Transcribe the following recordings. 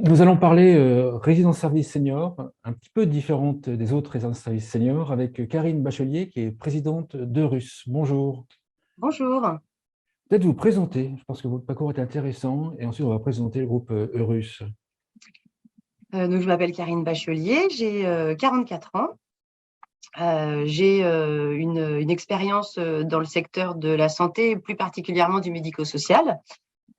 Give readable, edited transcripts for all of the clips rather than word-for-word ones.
Nous allons parler résidence-service senior, un petit peu différente des autres résidences-service senior, avec Karine Bachelier, qui est présidente d'Eurus. Bonjour. Bonjour. Peut-être vous présenter, je pense que votre parcours est intéressant, et ensuite on va présenter le groupe Eurus. Donc, je m'appelle Karine Bachelier, j'ai 44 ans. J'ai une expérience dans le secteur de la santé, plus particulièrement du médico-social.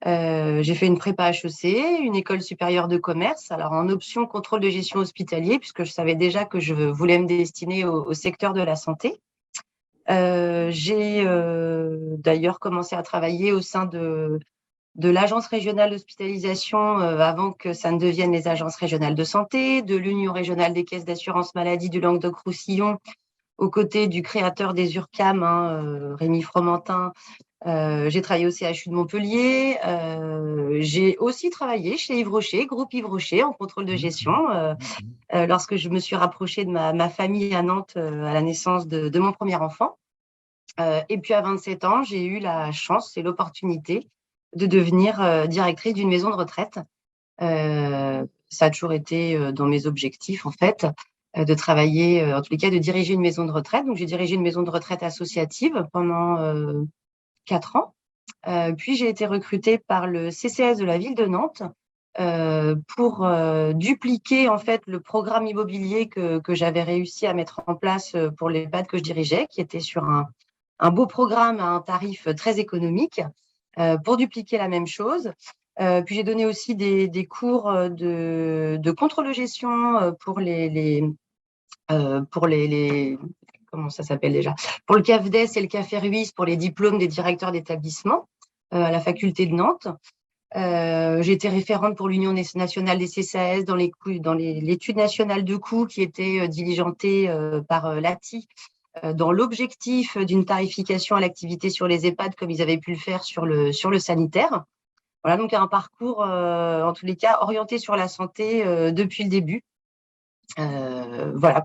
J'ai fait une prépa HEC, une école supérieure de commerce, alors en option contrôle de gestion hospitalier, puisque je savais déjà que je voulais me destiner au secteur de la santé. J'ai d'ailleurs commencé à travailler au sein de l'Agence régionale d'hospitalisation avant que ça ne devienne les agences régionales de santé, de l'Union régionale des caisses d'assurance maladie du Languedoc-Roussillon, aux côtés du créateur des URCAM, Rémi Fromentin. J'ai travaillé au CHU de Montpellier. J'ai aussi travaillé chez Yves Rocher, groupe Yves Rocher, en contrôle de gestion, lorsque je me suis rapprochée de ma famille à Nantes à la naissance de mon premier enfant. Et puis à 27 ans, j'ai eu la chance et l'opportunité de devenir directrice d'une maison de retraite. Ça a toujours été dans mes objectifs, en fait, de travailler, en tous les cas, de diriger une maison de retraite. Donc, j'ai dirigé une maison de retraite associative pendant 4 ans. Puis, j'ai été recrutée par le CCS de la ville de Nantes pour dupliquer, en fait, le programme immobilier que j'avais réussi à mettre en place pour l'EHPAD que je dirigeais, qui était sur un beau programme à un tarif très économique, pour dupliquer la même chose. Puis j'ai donné aussi des cours de contrôle de gestion pour les comment ça s'appelle déjà? Pour le CAFDES et le CAFERUIS, pour les diplômes des directeurs d'établissement à la faculté de Nantes. J'ai été référente pour l'Union nationale des CCAS dans l'étude nationale de coûts qui était diligentée par l'ATI dans l'objectif d'une tarification à l'activité sur les EHPAD comme ils avaient pu le faire sur le sanitaire. Voilà, donc un parcours, en tous les cas, orienté sur la santé depuis le début. Voilà,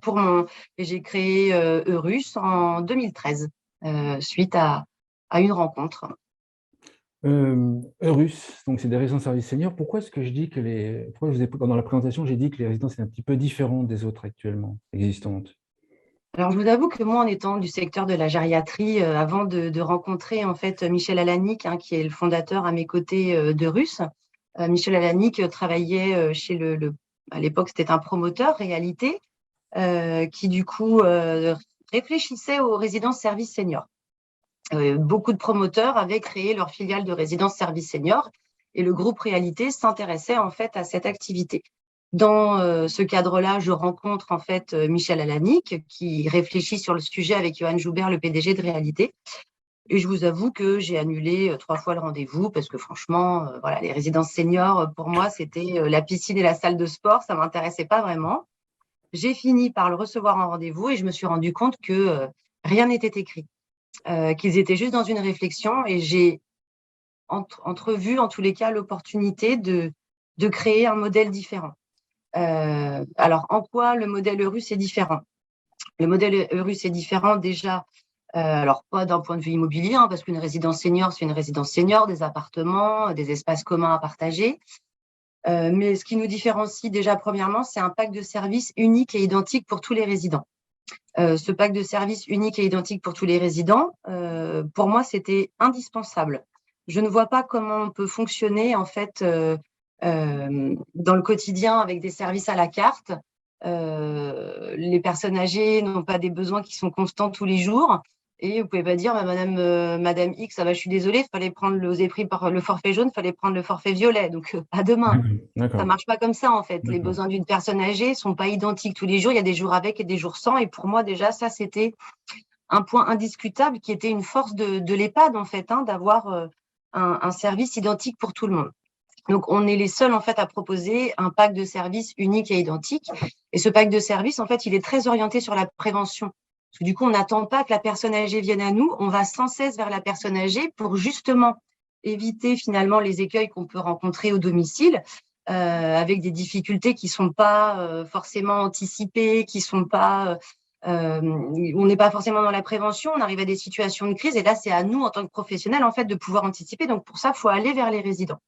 et j'ai créé Eurus en 2013, suite à une rencontre. Eurus, donc c'est des résidences-service senior. Pourquoi est-ce que je dis que pourquoi dans la présentation, j'ai dit que les résidences étaient un petit peu différentes des autres actuellement existantes? Alors, je vous avoue que moi, en étant du secteur de la gériatrie, avant de rencontrer en fait Michel Alanic, qui est le fondateur à mes côtés d'Eurus, Michel Alanic travaillait chez à l'époque, c'était un promoteur réalité, qui du coup réfléchissait aux résidences services seniors. Beaucoup de promoteurs avaient créé leur filiale de résidence service senior et le groupe Réalité s'intéressait en fait à cette activité. Dans ce cadre-là, je rencontre en fait Michel Alanic qui réfléchit sur le sujet avec Johan Joubert, le PDG de Réalité. Et je vous avoue que j'ai annulé 3 fois le rendez-vous parce que franchement, voilà, les résidences seniors, pour moi, c'était la piscine et la salle de sport, ça m'intéressait pas vraiment. J'ai fini par le recevoir en rendez-vous et je me suis rendu compte que rien n'était écrit, qu'ils étaient juste dans une réflexion et j'ai entrevu en tous les cas l'opportunité de créer un modèle différent. Alors, en quoi le modèle Eurus est différent? Le modèle Eurus est différent déjà, alors pas d'un point de vue immobilier, parce qu'une résidence senior, c'est une résidence senior, des appartements, des espaces communs à partager. Mais ce qui nous différencie déjà, premièrement, c'est un pack de services unique et identique pour tous les résidents. Ce pack de services unique et identique pour tous les résidents, pour moi, c'était indispensable. Je ne vois pas comment on peut fonctionner en fait dans le quotidien avec des services à la carte. Les personnes âgées n'ont pas des besoins qui sont constants tous les jours. Et vous pouvez pas dire, Madame X, je suis désolée, il fallait prendre vous avez pris par le forfait jaune, il fallait prendre le forfait violet. Donc, à demain. Ça D'accord, marche pas comme ça, en fait. Les d'accord. besoins d'une personne âgée sont pas identiques tous les jours. Il y a des jours avec et des jours sans. Et pour moi, déjà, ça, c'était un point indiscutable qui était une force de l'EHPAD, en fait, d'avoir un service identique pour tout le monde. Donc, on est les seuls, en fait, à proposer un pack de services unique et identique. Et ce pack de services, en fait, il est très orienté sur la prévention. Parce que du coup, on n'attend pas que la personne âgée vienne à nous. On va sans cesse vers la personne âgée pour justement éviter finalement les écueils qu'on peut rencontrer au domicile, avec des difficultés qui sont pas forcément anticipées, qui sont pas on n'est pas forcément dans la prévention, on arrive à des situations de crise et là, c'est à nous, en tant que professionnels, en fait, de pouvoir anticiper. Donc, pour ça, il faut aller vers les résidents.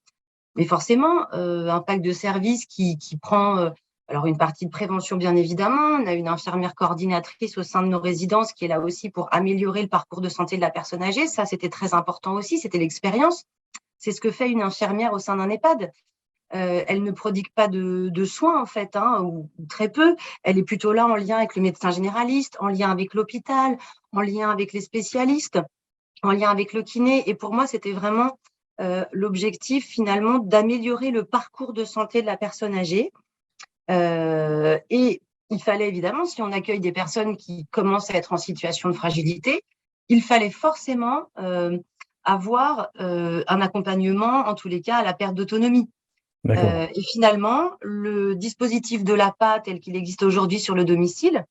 Mais forcément, un pack de services qui prend alors une partie de prévention, bien évidemment. On a une infirmière coordinatrice au sein de nos résidences qui est là aussi pour améliorer le parcours de santé de la personne âgée. Ça, c'était très important aussi, c'était l'expérience. C'est ce que fait une infirmière au sein d'un EHPAD. Elle ne prodigue pas de soins, en fait, ou très peu. Elle est plutôt là en lien avec le médecin généraliste, en lien avec l'hôpital, en lien avec les spécialistes, en lien avec le kiné. Et pour moi, c'était vraiment l'objectif, finalement, d'améliorer le parcours de santé de la personne âgée. Et il fallait évidemment, si on accueille des personnes qui commencent à être en situation de fragilité, il fallait forcément avoir un accompagnement, en tous les cas, à la perte d'autonomie. Et finalement, le dispositif de l'APA tel qu'il existe aujourd'hui sur le domicile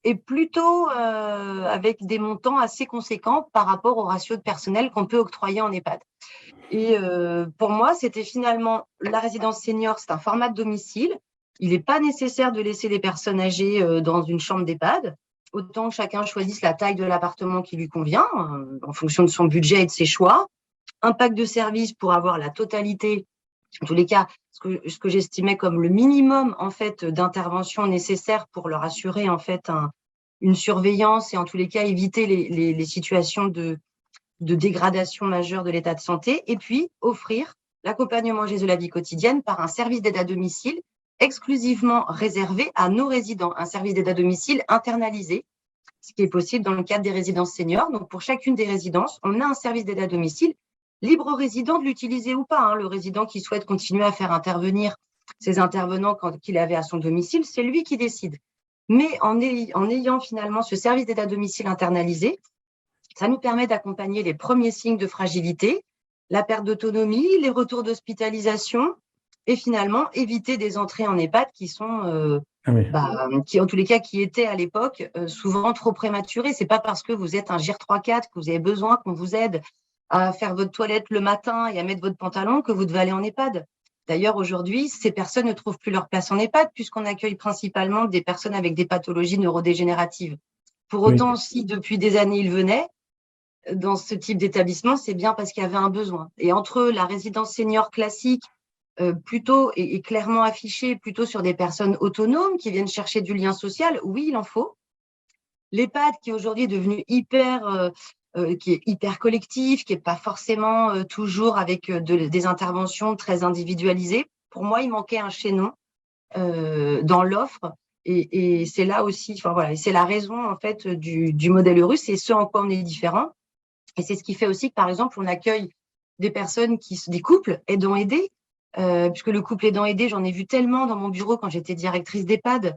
est plutôt avec des montants assez conséquents par rapport au ratio de personnel qu'on peut octroyer en EHPAD. Et pour moi, c'était finalement la résidence senior, c'est un format de domicile. Il n'est pas nécessaire de laisser les personnes âgées dans une chambre d'EHPAD. Autant que chacun choisisse la taille de l'appartement qui lui convient, en fonction de son budget et de ses choix. Un pack de services pour avoir la totalité, en tous les cas, ce que j'estimais comme le minimum en fait d'intervention nécessaire pour leur assurer en fait une surveillance et en tous les cas éviter les situations de dégradation majeure de l'état de santé, et puis offrir l'accompagnement geste de la vie quotidienne par un service d'aide à domicile exclusivement réservé à nos résidents, un service d'aide à domicile internalisé, ce qui est possible dans le cadre des résidences seniors. Donc, pour chacune des résidences, on a un service d'aide à domicile, libre au résident de l'utiliser ou pas. Le résident qui souhaite continuer à faire intervenir ses intervenants qu'il avait à son domicile, c'est lui qui décide. Mais en ayant finalement ce service d'aide à domicile internalisé, ça nous permet d'accompagner les premiers signes de fragilité, la perte d'autonomie, les retours d'hospitalisation et finalement éviter des entrées en EHPAD qui sont, qui en tous les cas, qui étaient à l'époque souvent trop prématurées. C'est pas parce que vous êtes un GIR 3-4 que vous avez besoin qu'on vous aide à faire votre toilette le matin et à mettre votre pantalon que vous devez aller en EHPAD. D'ailleurs, aujourd'hui, ces personnes ne trouvent plus leur place en EHPAD puisqu'on accueille principalement des personnes avec des pathologies neurodégénératives. Pour autant, si depuis des années ils venaient, dans ce type d'établissement, c'est bien parce qu'il y avait un besoin. Et entre la résidence senior classique, plutôt et clairement affichée, plutôt sur des personnes autonomes qui viennent chercher du lien social, oui, il en faut. L'EHPAD, qui aujourd'hui est devenu qui est hyper collectif, qui n'est pas forcément toujours avec des interventions très individualisées. Pour moi, il manquait un chaînon dans l'offre. Et c'est là aussi, enfin voilà, c'est la raison en fait du modèle russe, c'est ce en quoi on est différent. Et c'est ce qui fait aussi que, par exemple, on accueille des personnes des couples aidants-aidés, puisque le couple aidant-aidé, j'en ai vu tellement dans mon bureau quand j'étais directrice d'EHPAD.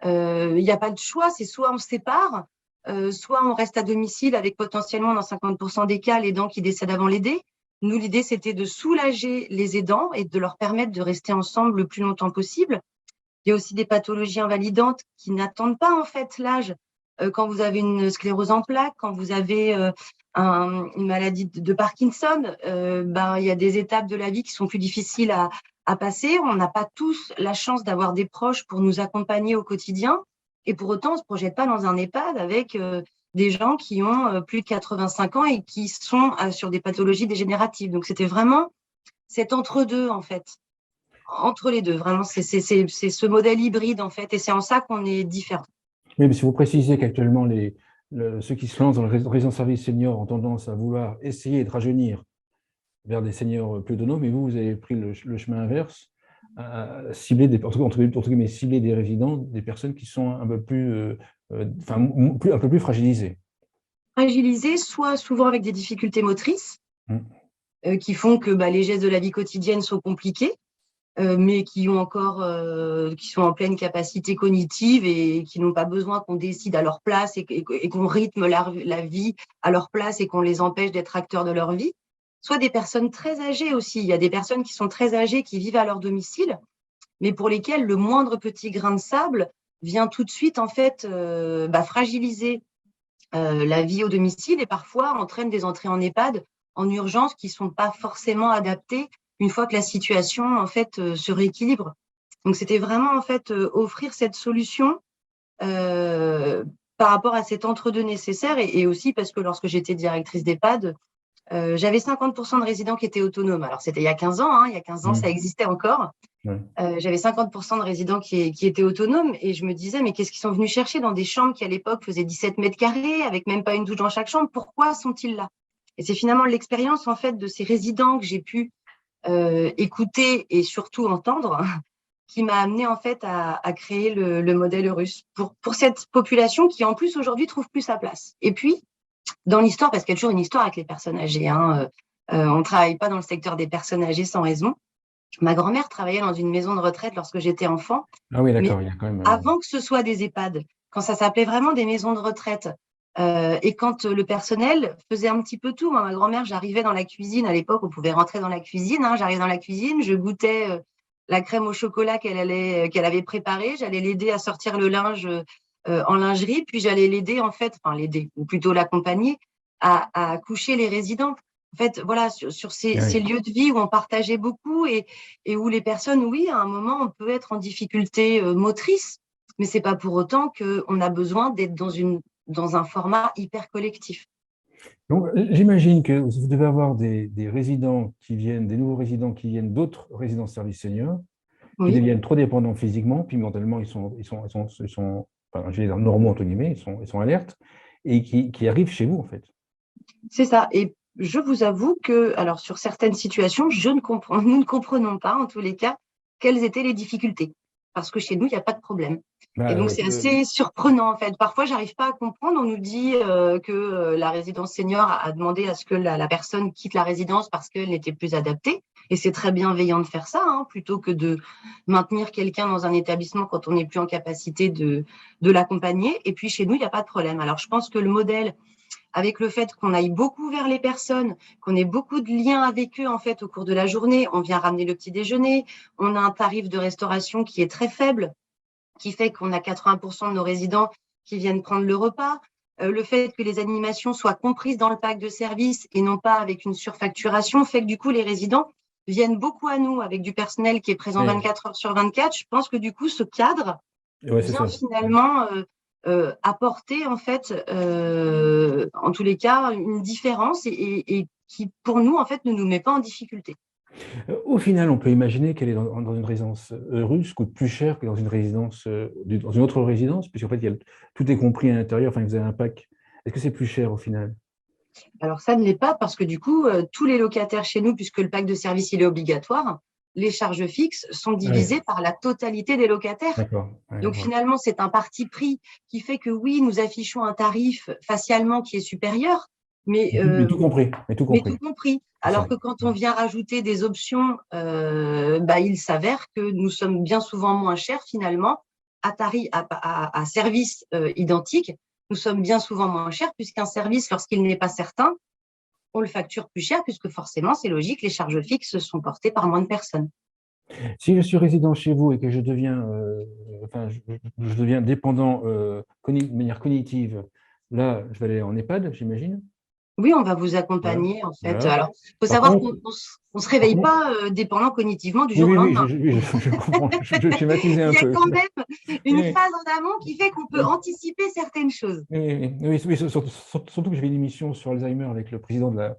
Il n'y a pas de choix, c'est soit on se sépare, soit on reste à domicile avec potentiellement dans 50% des cas l'aidant qui décède avant l'aidé. Nous, l'idée, c'était de soulager les aidants et de leur permettre de rester ensemble le plus longtemps possible. Il y a aussi des pathologies invalidantes qui n'attendent pas en fait l'âge. Quand vous avez une sclérose en plaques, quand vous avez une maladie de Parkinson, il y a des étapes de la vie qui sont plus difficiles à passer. On n'a pas tous la chance d'avoir des proches pour nous accompagner au quotidien. Et pour autant, on ne se projette pas dans un EHPAD avec des gens qui ont plus de 85 ans et qui sont sur des pathologies dégénératives. Donc, c'était vraiment cet entre-deux, en fait. Entre les deux, vraiment, c'est ce modèle hybride, en fait. Et c'est en ça qu'on est différent. Oui, mais si vous précisez qu'actuellement, ceux qui se lancent dans le résidence service senior ont tendance à vouloir essayer de rajeunir vers des seniors plus autonomes, mais vous avez pris le chemin inverse, à cibler entre guillemets, cibler des résidents, des personnes qui sont un peu plus, un peu plus fragilisées. Fragilisées, soit souvent avec des difficultés motrices, qui font que les gestes de la vie quotidienne sont compliqués, mais qui ont encore, qui sont en pleine capacité cognitive et qui n'ont pas besoin qu'on décide à leur place et qu'on rythme la vie à leur place et qu'on les empêche d'être acteurs de leur vie. Soit des personnes très âgées aussi. Il y a des personnes qui sont très âgées, qui vivent à leur domicile, mais pour lesquelles le moindre petit grain de sable vient tout de suite en fait fragiliser la vie au domicile et parfois entraîne des entrées en EHPAD en urgence qui ne sont pas forcément adaptées une fois que la situation en fait se rééquilibre. Donc c'était vraiment en fait offrir cette solution par rapport à cet entre-deux nécessaire et aussi parce que lorsque j'étais directrice d'EHPAD, J'avais 50% de résidents qui étaient autonomes. Alors, c'était il y a 15 ans, hein, il y a 15 ans, ça existait encore. Ouais. J'avais 50% de résidents qui étaient autonomes et je me disais, mais qu'est-ce qu'ils sont venus chercher dans des chambres qui, à l'époque, faisaient 17 mètres carrés, avec même pas une douche dans chaque chambre? Pourquoi sont-ils là? Et c'est finalement l'expérience, en fait, de ces résidents que j'ai pu écouter et surtout entendre qui m'a amené en fait à créer le modèle Eurus pour cette population qui, en plus, aujourd'hui, trouve plus sa place. Et puis, dans l'histoire, parce qu'il y a toujours une histoire avec les personnes âgées, hein, on ne travaille pas dans le secteur des personnes âgées sans raison. Ma grand-mère travaillait dans une maison de retraite lorsque j'étais enfant, Ah oui, mais d'accord, il y a quand même… avant que ce soit des EHPAD, quand ça s'appelait vraiment des maisons de retraite, et quand le personnel faisait un petit peu tout. Moi, ma grand-mère, j'arrivais dans la cuisine, à l'époque, on pouvait rentrer dans la cuisine, hein, j'arrivais dans la cuisine, je goûtais la crème au chocolat qu'elle avait préparée, j'allais l'aider à sortir le linge en lingerie, puis j'allais l'aider, en fait, enfin l'aider, ou plutôt l'accompagner, à coucher les résidents. En fait, voilà, sur ces lieux de vie où on partageait beaucoup et où les personnes, oui, à un moment, on peut être en difficulté motrice, mais c'est pas pour autant qu'on a besoin d'être dans un format hyper collectif. Donc, j'imagine que vous devez avoir des résidents qui viennent, des nouveaux résidents qui viennent d'autres résidences services seniors, qui Oui, deviennent trop dépendants physiquement, puis mentalement, enfin, je vais dire normaux, entre guillemets, ils sont alertes, et qui arrivent chez vous, en fait. c'est ça. Et je vous avoue que, alors, sur certaines situations, nous ne comprenons pas, en tous les cas, quelles étaient les difficultés. Parce que chez nous, il n'y a pas de problème. Et Bah, donc, c'est assez surprenant, en fait. Parfois, j'arrive pas à comprendre. On nous dit que la résidence senior a demandé à ce que la personne quitte la résidence parce qu'elle n'était plus adaptée. Et c'est très bienveillant de faire ça, hein, plutôt que de maintenir quelqu'un dans un établissement quand on n'est plus en capacité de l'accompagner. Et puis, chez nous, il n'y a pas de problème. Alors, je pense que le modèle, avec le fait qu'on aille beaucoup vers les personnes, qu'on ait beaucoup de liens avec eux en fait au cours de la journée, on vient ramener le petit déjeuner, on a un tarif de restauration qui est très faible, qui fait qu'on a 80% de nos résidents qui viennent prendre le repas. Le fait que les animations soient comprises dans le pack de service et non pas avec une surfacturation fait que du coup les résidents viennent beaucoup à nous avec du personnel qui est présent oui, 24 heures sur 24. Je pense que du coup ce cadre ouais, c'est vient ça. finalement apporter en fait, en tous les cas, une différence et qui pour nous en fait ne nous met pas en difficulté. Au final, on peut imaginer qu'elle est dans une résidence russe coûte plus cher que dans une résidence, dans une autre résidence, puisqu'en fait, tout est compris à l'intérieur, enfin, vous avez un pack. Est-ce que c'est plus cher au final? Alors ça ne l'est pas parce que du coup, tous les locataires chez nous, puisque le pack de service il est obligatoire, les charges fixes sont Ah oui, divisées par la totalité des locataires. d'accord. Ouais, Donc d'accord. finalement, c'est un parti pris qui fait que oui, nous affichons un tarif facialement qui est supérieur, mais, Mais tout compris, mais tout mais tout compris. compris. C'est Alors ça. que quand on vient rajouter des options, bah, il s'avère que nous sommes bien souvent moins chers finalement à service identique. Nous sommes bien souvent moins chers puisqu'un service, lorsqu'il n'est pas certain, on le facture plus cher puisque forcément, c'est logique, les charges fixes sont portées par moins de personnes. Si je suis résident chez vous et que je deviens, enfin, je deviens dépendant de manière cognitive, là, je vais aller en EHPAD, j'imagine. Oui, on va vous Voilà. accompagner en fait. Voilà. Alors, il faut Par savoir contre, qu'on ne se par réveille contre, pas dépendant cognitivement du oui, jour au oui, oui, lendemain. je comprends, je schématisais Il un y a peu. quand même une Oui, phase en amont qui fait qu'on peut oui. anticiper certaines choses. Oui, oui, oui, oui, surtout que j'avais une émission sur Alzheimer avec le président de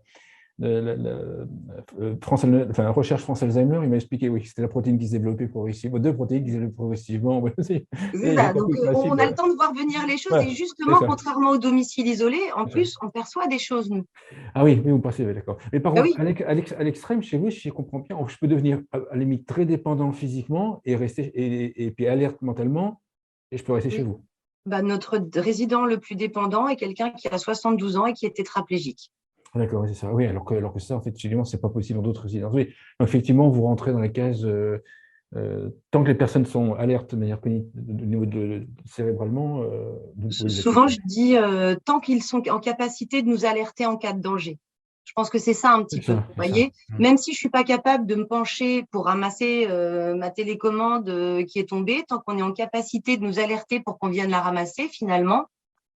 France, enfin, recherche France Alzheimer. Il m'a expliqué, oui, c'était la protéine qui se développait progressivement, deux protéines qui se développaient progressivement. Ouais, C'est j'ai ça. compris Donc, le principe. on a le temps de voir venir les choses et Voilà, c'est justement, ça, contrairement au domicile isolé, en c'est ça. plus, on perçoit des choses, nous. Ah oui, oui, vous passez, oui, d'accord. Mais par Ah contre, oui, à l'extrême, chez vous, si je comprends bien, je peux devenir à la limite très dépendant physiquement et rester et puis alerte mentalement, et je peux rester chez oui. vous. Bah, notre résident le plus dépendant est quelqu'un qui a 72 ans et qui est tétraplégique. Ah, d'accord, oui, c'est ça. Oui, alors que ça, en fait, effectivement, c'est pas possible dans d'autres résidences. Oui, donc effectivement, vous rentrez dans la case tant que les personnes sont alertes de manière cognitive, au niveau cérébralement, vous pouvez les Souvent, accueillir. je dis tant qu'ils sont en capacité de nous alerter en cas de danger. Je pense que c'est ça un petit peu. Vous C'est ça. voyez, même si je suis pas capable de me pencher pour ramasser ma télécommande qui est tombée, tant qu'on est en capacité de nous alerter pour qu'on vienne la ramasser, finalement,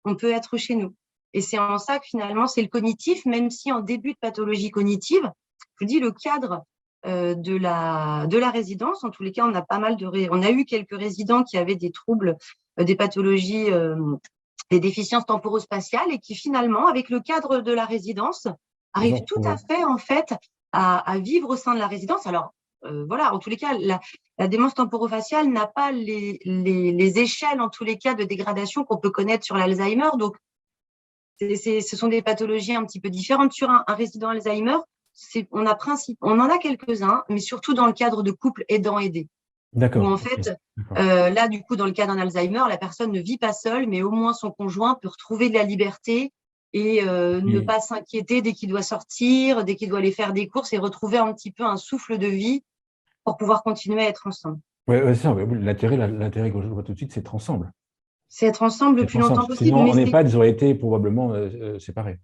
on peut être chez nous. Et c'est en ça que finalement, c'est le cognitif, même si en début de pathologie cognitive, je vous dis le cadre de la résidence. En tous les cas, on a pas mal on a eu quelques résidents qui avaient des troubles, des pathologies, des déficiences temporospatiales et qui finalement, avec le cadre de la résidence, arrivent tout à fait, en fait, à vivre au sein de la résidence. Alors, voilà, en tous les cas, la démence temporofaciale n'a pas les échelles, en tous les cas, de dégradation qu'on peut connaître sur l'Alzheimer. Donc, ce sont des pathologies un petit peu différentes. Sur un résident Alzheimer, on en a quelques-uns, mais surtout dans le cadre de couples aidant-aidés. Où en fait, là, du coup, dans le cas d'un Alzheimer, la personne ne vit pas seule, mais au moins son conjoint peut retrouver de la liberté et ne pas s'inquiéter dès qu'il doit sortir, dès qu'il doit aller faire des courses et retrouver un petit peu un souffle de vie pour pouvoir continuer à être ensemble. Oui, c'est ça. L'intérêt que je vois tout de suite, c'est être ensemble. C'est être ensemble le plus longtemps possible. Sinon, en EHPAD, ils auraient été probablement séparés.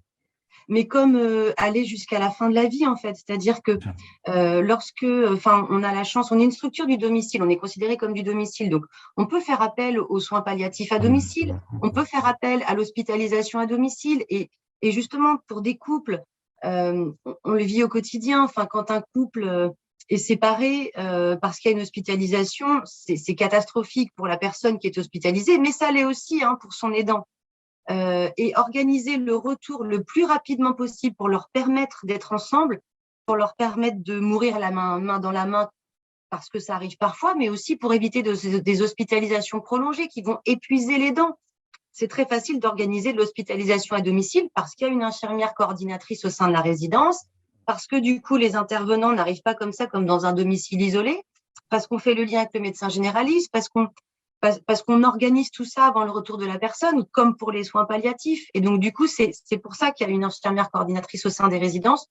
Mais comme aller jusqu'à la fin de la vie, en fait. C'est-à-dire que on a la chance, on est une structure du domicile, on est considéré comme du domicile. Donc, on peut faire appel aux soins palliatifs à domicile, on peut faire appel à l'hospitalisation à domicile. Et justement, pour des couples, on le vit au quotidien. Enfin, quand un couple est séparé parce qu'il y a une hospitalisation, c'est catastrophique pour la personne qui est hospitalisée, mais ça l'est aussi pour son aidant. Et organiser le retour le plus rapidement possible pour leur permettre d'être ensemble, pour leur permettre de mourir main dans la main, parce que ça arrive parfois, mais aussi pour éviter des hospitalisations prolongées qui vont épuiser les dents. C'est très facile d'organiser de l'hospitalisation à domicile parce qu'il y a une infirmière coordinatrice au sein de la résidence, parce que du coup, les intervenants n'arrivent pas comme ça, comme dans un domicile isolé, parce qu'on fait le lien avec le médecin généraliste, parce qu'on organise tout ça avant le retour de la personne, comme pour les soins palliatifs. Et donc, du coup, c'est pour ça qu'il y a une infirmière coordinatrice au sein des résidences,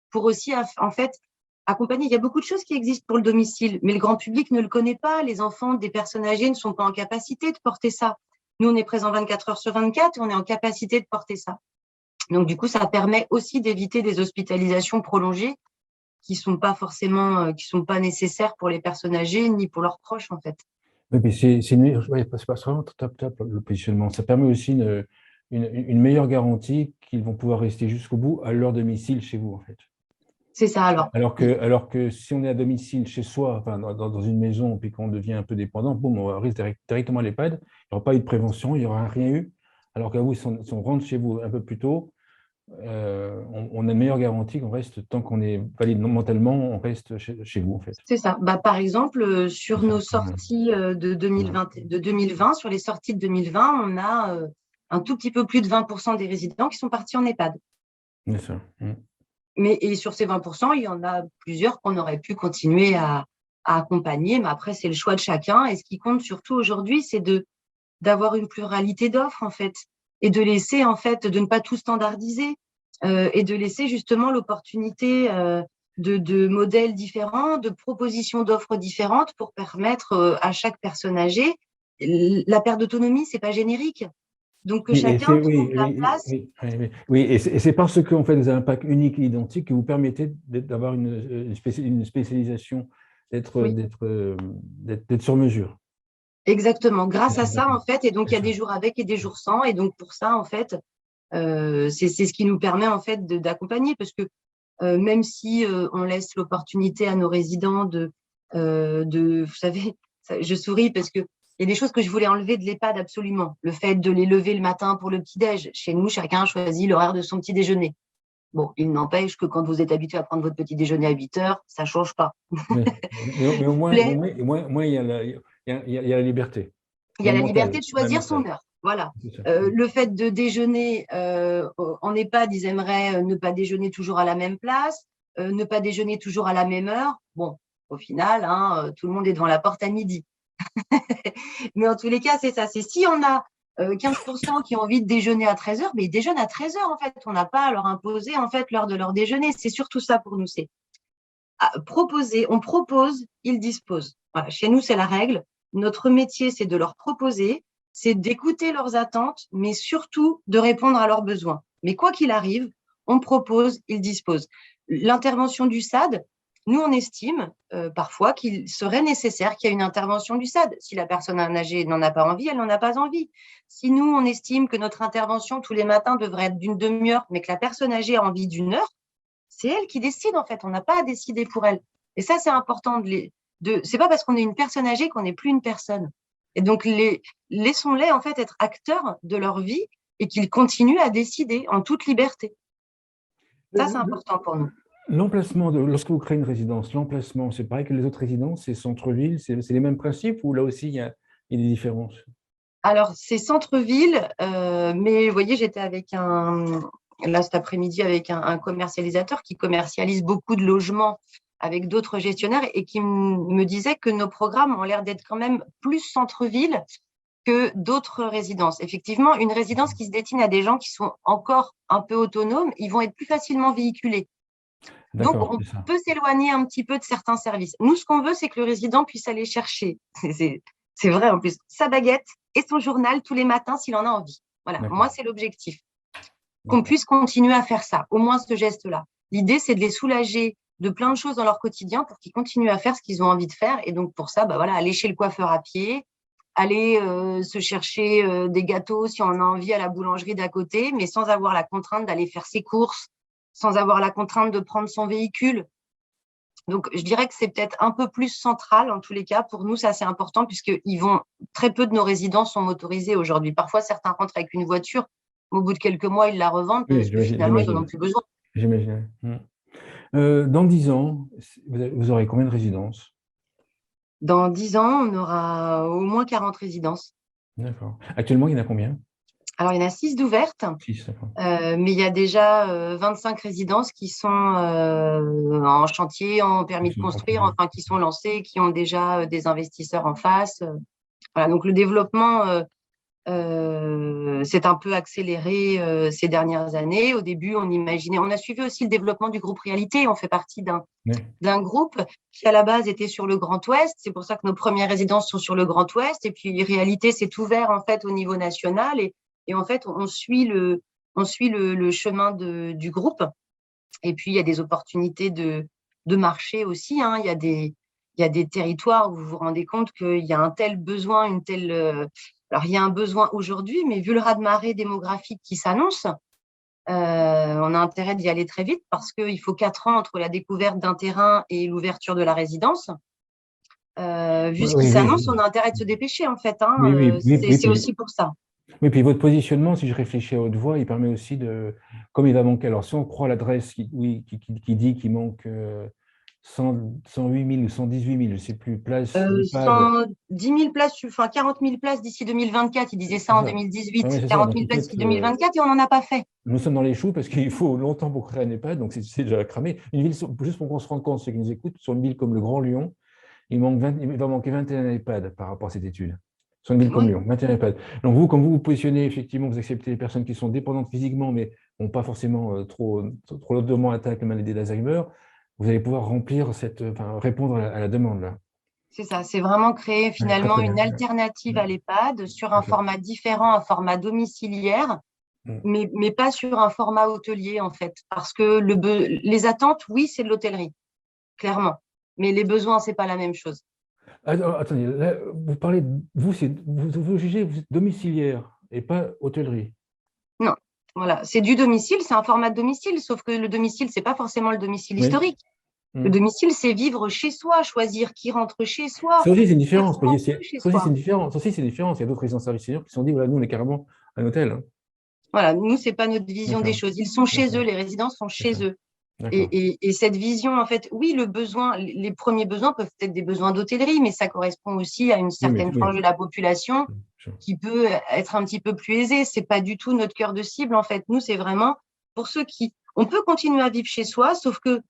pour aussi, en fait, accompagner. Il y a beaucoup de choses qui existent pour le domicile, mais le grand public ne le connaît pas. Les enfants des personnes âgées ne sont pas en capacité de porter ça. Nous, on est présents 24 heures sur 24 et on est en capacité de porter ça. Donc, du coup, ça permet aussi d'éviter des hospitalisations prolongées qui sont pas forcément, qui sont pas nécessaires pour les personnes âgées ni pour leurs proches, en fait. Oui, mais c'est pas vraiment top le positionnement. Ça permet aussi une meilleure garantie qu'ils vont pouvoir rester jusqu'au bout à leur domicile chez vous, en fait. C'est ça, alors. Alors que si on est à domicile chez soi, enfin, dans une maison, puis qu'on devient un peu dépendant, boum, on arrive directement à l'EHPAD, il n'y aura pas eu de prévention, il n'y aura rien eu. Alors qu'à vous, si on rentre chez vous un peu plus tôt, on a une meilleure garantie qu'on reste, tant qu'on est valide mentalement, on reste chez vous, en fait. C'est ça. Par exemple, sur nos sorties de 2020, sur les sorties de 2020, on a un tout petit peu plus de 20% des résidents qui sont partis en EHPAD. Bien sûr. Et sur ces 20%, il y en a plusieurs qu'on aurait pu continuer à accompagner, mais après, c'est le choix de chacun. Et ce qui compte surtout aujourd'hui, c'est d'avoir une pluralité d'offres, en fait, et de laisser, en fait, de ne pas tout standardiser, et de laisser justement l'opportunité de modèles différents, de propositions d'offres différentes pour permettre à chaque personne âgée, la perte d'autonomie, c'est pas générique. Donc, que chacun trouve la place. Oui, et c'est parce que, en fait, vous avez un pack unique et identique que vous permettez d'avoir une spécialisation, d'être sur mesure. Exactement, grâce à ça, en fait, et donc il y a des jours avec et des jours sans, et donc pour ça, en fait, c'est ce qui nous permet, en fait, d'accompagner, parce que même si on laisse l'opportunité à nos résidents vous savez, je souris parce que il y a des choses que je voulais enlever de l'EHPAD absolument. Le fait de les lever le matin pour le petit-déj. Chez nous, chacun choisit l'horaire de son petit déjeuner. Bon, il n'empêche que quand vous êtes habitué à prendre votre petit déjeuner à 8 heures, ça ne change pas. Mais au moins, il y a la liberté. Il y a la liberté de choisir son heure. Voilà. Le fait de déjeuner en EHPAD, ils aimeraient ne pas déjeuner toujours à la même place, ne pas déjeuner toujours à la même heure. Bon, au final, tout le monde est devant la porte à midi. Mais en tous les cas, c'est ça. C'est si on a 15% qui ont envie de déjeuner à 13 heures, mais ils déjeunent à 13 heures, en fait. On n'a pas à leur imposer, en fait, l'heure de leur déjeuner. C'est surtout ça pour nous. C'est proposer. On propose, ils disposent. Voilà. Chez nous, c'est la règle. Notre métier, c'est de leur proposer, c'est d'écouter leurs attentes, mais surtout de répondre à leurs besoins. Mais quoi qu'il arrive, on propose, ils disposent. L'intervention du SAD, nous, on estime parfois qu'il serait nécessaire qu'il y ait une intervention du SAD. Si la personne âgée n'en a pas envie, elle n'en a pas envie. Si nous, on estime que notre intervention tous les matins devrait être d'une demi-heure, mais que la personne âgée a envie d'une heure, c'est elle qui décide, en fait. On n'a pas à décider pour elle. Et ça, c'est important c'est pas parce qu'on est une personne âgée qu'on n'est plus une personne. Et donc, laissons-les, en fait, être acteurs de leur vie et qu'ils continuent à décider en toute liberté. Ça, c'est important pour nous. L'emplacement, lorsque vous créez une résidence, l'emplacement, c'est pareil que les autres résidences, c'est centre-ville, c'est les mêmes principes ou là aussi il y a des différences? Alors, c'est centre-ville, mais vous voyez, j'étais avec là cet après-midi, avec un commercialisateur qui commercialise beaucoup de logements avec d'autres gestionnaires et qui me disait que nos programmes ont l'air d'être quand même plus centre-ville que d'autres résidences. Effectivement, une résidence qui se destine à des gens qui sont encore un peu autonomes, ils vont être plus facilement véhiculés. Donc, D'accord, on c'est ça. peut s'éloigner un petit peu de certains services. Nous, ce qu'on veut, c'est que le résident puisse aller chercher, c'est vrai en plus, sa baguette et son journal tous les matins s'il en a envie. Voilà, moi, D'accord, c'est l'objectif. Qu'on d'accord. puisse continuer à faire ça, au moins ce geste-là. L'idée, c'est de les soulager de plein de choses dans leur quotidien pour qu'ils continuent à faire ce qu'ils ont envie de faire. Et donc, pour ça, bah voilà, aller chez le coiffeur à pied, aller se chercher des gâteaux si on en a envie à la boulangerie d'à côté, mais sans avoir la contrainte d'aller faire ses courses, sans avoir la contrainte de prendre son véhicule. Donc, je dirais que c'est peut-être un peu plus central, en tous les cas. Pour nous, ça, c'est important, très peu de nos résidents sont motorisés aujourd'hui. Parfois, certains rentrent avec une voiture, au bout de quelques mois, ils la revendent Oui, parce que finalement, ils n'en ont j'imagine. plus besoin. J'imagine. Dans 10 ans, vous aurez combien de résidences? Dans 10 ans, on aura au moins 40 résidences. D'accord. Actuellement, il y en a combien? Alors, il y en a 6 d'ouvertes, 6, d'accord. mais il y a déjà 25 résidences qui sont en chantier, en permis de Ok. construire, enfin, qui sont lancées, qui ont déjà des investisseurs en face. Voilà, donc le développement s'est un peu accéléré ces dernières années. Au début, on a suivi aussi le développement du groupe Réalité. On fait partie Oui. d'un groupe qui, à la base, était sur le Grand Ouest. C'est pour ça que nos premières résidences sont sur le Grand Ouest. Et puis, Réalité s'est ouvert, en fait, au niveau national. Et en fait, on suit le chemin du groupe. Et puis, il y a des opportunités de marché aussi, hein. Il y a des territoires où vous vous rendez compte qu'il y a un tel besoin, alors, il y a un besoin aujourd'hui, mais vu le raz-de-marée démographique qui s'annonce, on a intérêt d'y aller très vite parce qu'il faut 4 ans entre la découverte d'un terrain et l'ouverture de la résidence. Vu Oui, ce qui s'annonce, on oui, a intérêt de se dépêcher, en fait, hein. oui, oui, oui, oui, C'est aussi pour ça. oui, puis votre positionnement, si je réfléchis à haute voix, il permet aussi de, comme il va manquer, alors si on croit l'adresse oui, qui dit qu'il manque 108 000 ou 118 000, je ne sais plus, places d'EHPAD. 110 000 places, enfin 40 000 places d'ici 2024. Il disait ça C'est en ça. Ouais, 2018. ouais, c'est ça. 40 Donc 000 en places fait, d'ici 2024 et on n'en a pas fait. nous sommes dans les choux parce qu'il faut longtemps pour créer un EHPAD, donc c'est déjà cramé. Une ville, juste pour qu'on se rende compte, ceux qui nous écoutent, sur une ville comme le Grand Lyon, il va manquer 21 EHPAD par rapport à cette étude. Sur une ville comme Oui, Lyon, 21 EHPAD. Donc vous, comme vous vous positionnez, effectivement, vous acceptez les personnes qui sont dépendantes physiquement, mais n'ont pas forcément trop lourdement atteint avec la maladie d'Alzheimer, vous allez pouvoir remplir enfin, répondre à la demande là. c'est ça. C'est vraiment créer Ouais, très finalement très bien. une alternative à l'EHPAD sur un Ok. format différent, un format domiciliaire, Mm. mais pas sur un format hôtelier en fait. Parce que les attentes, oui, c'est de l'hôtellerie, clairement. Mais les besoins, c'est pas la même chose. Attendez, là, vous parlez, vous jugez, vous êtes domiciliaire et pas hôtellerie. Non. Voilà. C'est du domicile, c'est un format de domicile, sauf que le domicile, c'est pas forcément le domicile Oui. historique. Le Mm. domicile, c'est vivre chez soi, choisir qui rentre chez soi, Ça aussi, c'est une faire différence. ce Vous voyez, qu'on veut chez ça aussi, c'est soi. une différence. Ça aussi, c'est une différence. Il y a d'autres résidences services seniors qui se sont dit, voilà, nous, on est carrément un hôtel, hein. Voilà, nous, c'est pas notre vision des D'accord, choses. Ils sont chez eux, d'accord, les résidents sont chez d'accord, eux. d'accord. Et cette vision, en fait, oui, le besoin, les premiers besoins peuvent être des besoins d'hôtellerie, mais ça correspond aussi à une Oui, mais certaine frange oui. de la population qui peut être un petit peu plus aisée. C'est pas du tout notre cœur de cible, en fait. Nous, c'est vraiment pour ceux qui, on peut continuer à vivre chez soi, sauf que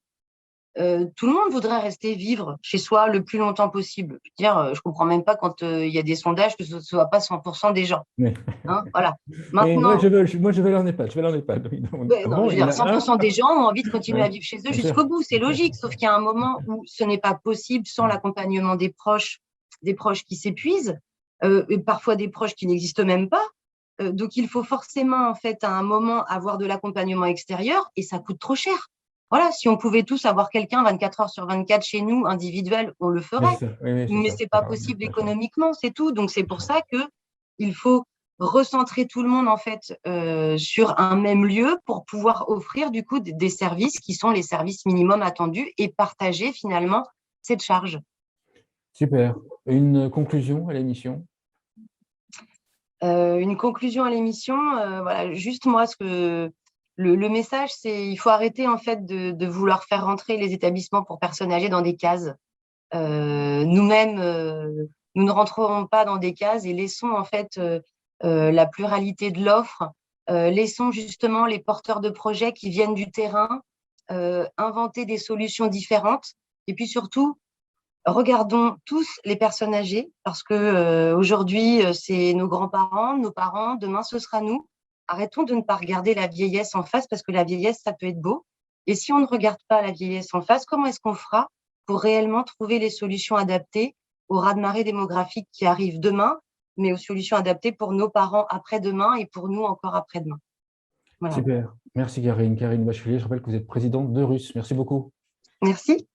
tout le monde voudrait rester vivre chez soi le plus longtemps possible. Je veux dire, je comprends même pas quand il y a des sondages que ce ne soit pas 100% des gens. Oui. Hein, voilà. Oui, moi, Maintenant, je vais aller en EHPAD. Je vais aller en EHPAD. Oui, donc, ouais, ah non, bon, je veux il y en dire, a un. 100% des gens ont envie de continuer Oui, à vivre chez eux bien sûr. jusqu'au bout. C'est Bien sûr. logique, sauf qu'il y a un moment où ce n'est pas possible sans l'accompagnement des proches qui s'épuisent, et parfois des proches qui n'existent même pas. Donc, il faut forcément, en fait, à un moment, avoir de l'accompagnement extérieur et ça coûte trop cher. Voilà, si on pouvait tous avoir quelqu'un 24 heures sur 24 chez nous, individuel, on le Oui, ferait. c'est ça. Oui, oui, c'est Mais ça. c'est pas D'accord, possible bien sûr, économiquement, c'est tout. Donc, c'est bien pour sûr. ça que il faut recentrer tout le monde, en fait, sur un même lieu pour pouvoir offrir, du coup, des services qui sont les services minimums attendus et partager, finalement, cette charge. Super. Une conclusion à l'émission? Une conclusion à l'émission, voilà, juste moi, Le message, c'est il faut arrêter en fait de vouloir faire rentrer les établissements pour personnes âgées dans des cases. Nous-mêmes, nous ne rentrerons pas dans des cases et laissons en fait la pluralité de l'offre. Laissons justement les porteurs de projets qui viennent du terrain inventer des solutions différentes. Et puis surtout, regardons tous les personnes âgées parce que aujourd'hui, c'est nos grands-parents, nos parents, demain, ce sera nous. Arrêtons de ne pas regarder la vieillesse en face parce que la vieillesse, ça peut être beau. Et si on ne regarde pas la vieillesse en face, comment est-ce qu'on fera pour réellement trouver les solutions adaptées au raz-de-marée démographique qui arrive demain, mais aux solutions adaptées pour nos parents après-demain et pour nous encore après-demain. Voilà. Super. Merci Karine. Karine Bachelier, je rappelle que vous êtes présidente d'Eurus. Merci beaucoup. Merci.